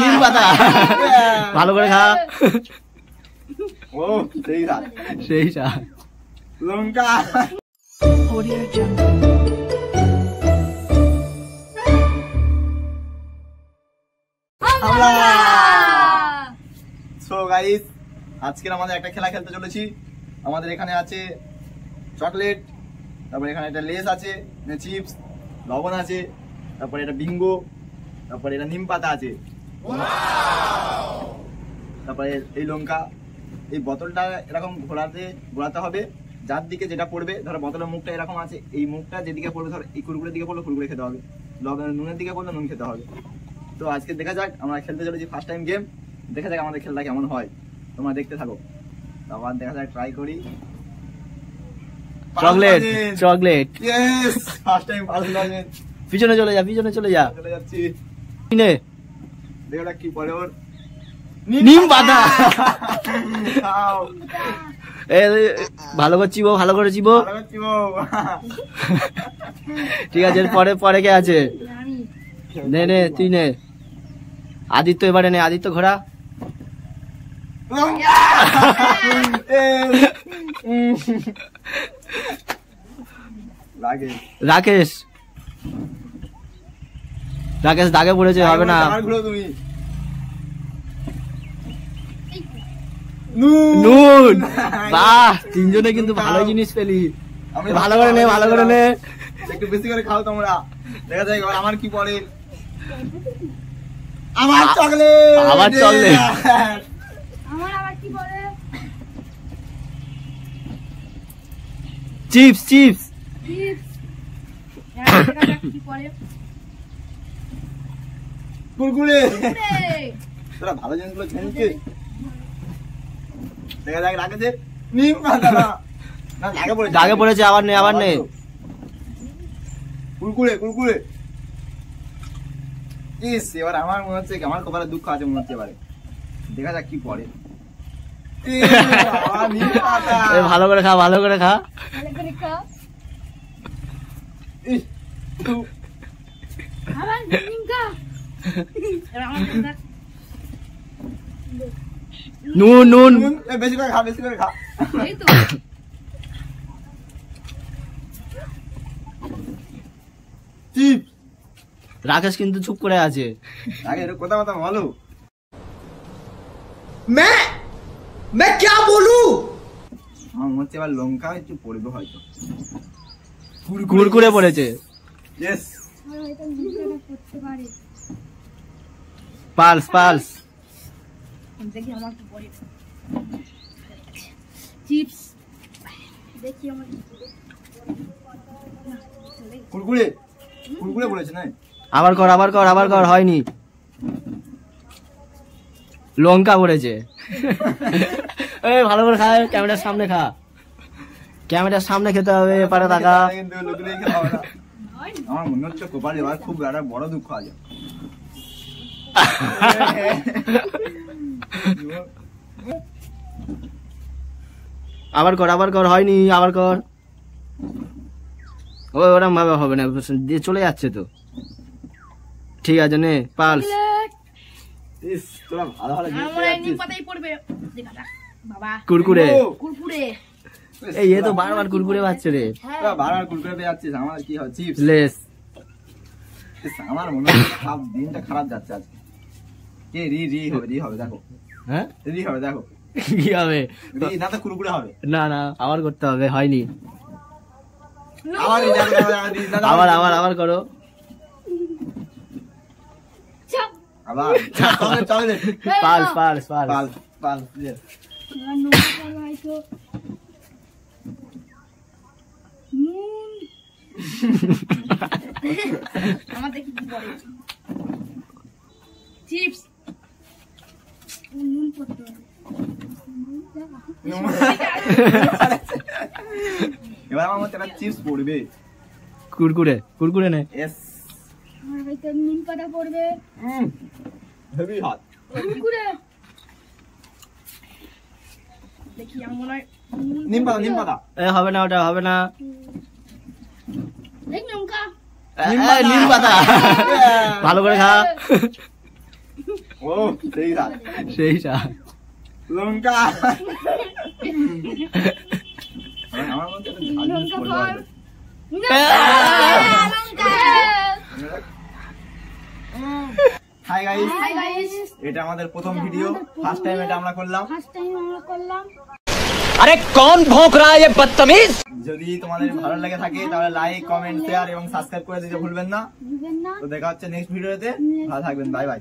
নিম পাতা ভালো করে খা। ও সেই স্বাদ, সেই স্বাদ। লঙ্কা। সো গাইস, আজকে আমাদের একটা খেলা খেলতে চলেছি। আমাদের এখানে আছে চকলেট, তারপরে এখানে একটা লেস আছে, চিপস, লবণ আছে, তারপরে এটা বিঙ্গো, তারপরে এটা নিম পাতা আছে, তারপরে এই লঙ্কা। এই বোতলটা এরকম ঘোরাতে হবে, যার দিকে যেটা পড়বে, ধরো বোতলের মুখটা এরকম আছে, এই মুখটা যেদিকে পড়বে, ধরো এই কুরকুরের দিকে পড়লে কুরকুরে খেতে হবে, নুনের দিকে পড়লে নুন খেতে হবে। তো আজকে দেখা যাক, আমরা খেলতে চলেছি ফার্স্ট টাইম গেম, দেখা যাক আমাদের খেলাটা কেমন হয়, তোমরা দেখতে থাকো। আবার দেখা যাক, ট্রাই করি। Chocolate chocolate, yes, first time pulse lozenges. পিছনে চলে যা, পিছনে চলে যা, চলে যাচ্ছি। নে দেখো কি পড়ে ওর, নিম পাতা। ভালো করে চিবো, ভালো করে চিবো। ঠিক আছে, পরে পরে কে আছে? নে নে, তুই নে। আদিত্য এবারে নে, আদিত্য ঘোড়া। রাকেশ, রাকেশ দাগে পড়েছে, হবে না। নুন। বাহ, তিনজনে কিন্তু ভালো জিনিস পেলি। ভালো করে নে, ভালো করে নে, একটু বেশি করে খাও তোমরা। দেখা যাক এবার আমার কি পড়ে। আমার চকলেট, আমার চকলেট। আমার আবার কি পড়ে? Chips, chips, chips. কি পড়ে? কুরকুরে। তোরা ভালো জিনিসগুলো খেলছিস। দেখা যাক রাখেছে নিম পাতা, না দাগে পড়েছে। আবার নে, আবার নে। কুরকুরে, কুরকুরে। ইস, এবার আমার মনে হচ্ছে আমার কপালে দুঃখ আছে মনে হচ্ছে এবারে। দেখা যাক কি পড়ে। ভালো করে খা, ভালো করে খা। নুন, নুন। বেশি করে খা, বেশি করে খা। চিপস। রাকেশ কিন্তু চুপ করে আছে। আগে এর কথা কথা বলো। मैं क्या बोलूं? আমার মনে হচ্ছে এবার লঙ্কা একটু পড়বে হয়তো। কুরকুরে পড়েছে। ইয়েস। Pulse, pulse. দেখি আমার কি পড়ে। চিপস। দেখি আমার কি পড়ে। কুরকুরে, কুরকুরে পড়েছে না? আবার কর, আবার কর, আবার কর, হয়নি। লঙ্কা পড়েছে। এই ভালো করে খা, ক্যামেরার সামনে খা, ক্যামেরার সামনে খেতে হবে। এপারে টাকা। আমার মনে হচ্ছে কপালে এবার খুব একটা বড় দুঃখ আছে। আবার কর, আবার কর, হয়নি, আবার কর। ওরম ভাবে হবে না, দিয়ে চলে যাচ্ছে তো। ঠিক আছে, নে পালস। কুরকুরে, এই এ তো বারবার কুরকুরে পাচ্ছে রে। বারবার কুরকুরে পেয়ে যাচ্ছিস, আমার কি হয়? Chips, less. আমার মনে হচ্ছে দিনটা খারাপ যাচ্ছে আজকে। কে রি রি হবে, রি হবে দেখো। হ্যাঁ, রি হবে দেখো। কি হবে? রি না তো কুরকুরে হবে। না না, আবার করতে হবে, হয়নি। আবার আবার আবার আবার করো। আবার চলে পালস, পালস, পালস, পাল পাল। আমার দেখি কি পড়ে। চিপস। নুন পড়তে হবে। এবার আমার মতে একটা চিপস পড়বে। কুরকুরে, কুরকুরে নে। ইয়েস। আমার হয়তো নিম পাতা পড়বে। Heavy hot. কুরকুরে। দেখি আমার মনে হয় নিম পাতা, নিম পাতা। এ হবে না, ওটা হবে না। এই লঙ্কা। নিম পাতা ভালো করে খা। ও সেই স্বাদ। সেই চা লঙ্কা আমার মধ্যে একটা ঝাল জিনিস লঙ্কা পড়বে হয়তো। হাই গাইস, হাই গাইস, এটা আমাদের প্রথম ভিডিও, ফার্স্ট টাইম এটা আমরা করলাম। ফার্স্ট টাইম আমরা করলাম। अरे कौन भौंक रहा है ये बदतमीज। যদি তোমাদের ভালো লেগে থাকে তাহলে লাইক, কমেন্ট, শেয়ার এবং সাবস্ক্রাইব করে দিতে ভুলবেন না। বুঝবেন না? তো দেখা হচ্ছে নেক্সট ভিডিওতে, ভালো থাকবেন, বাই বাই।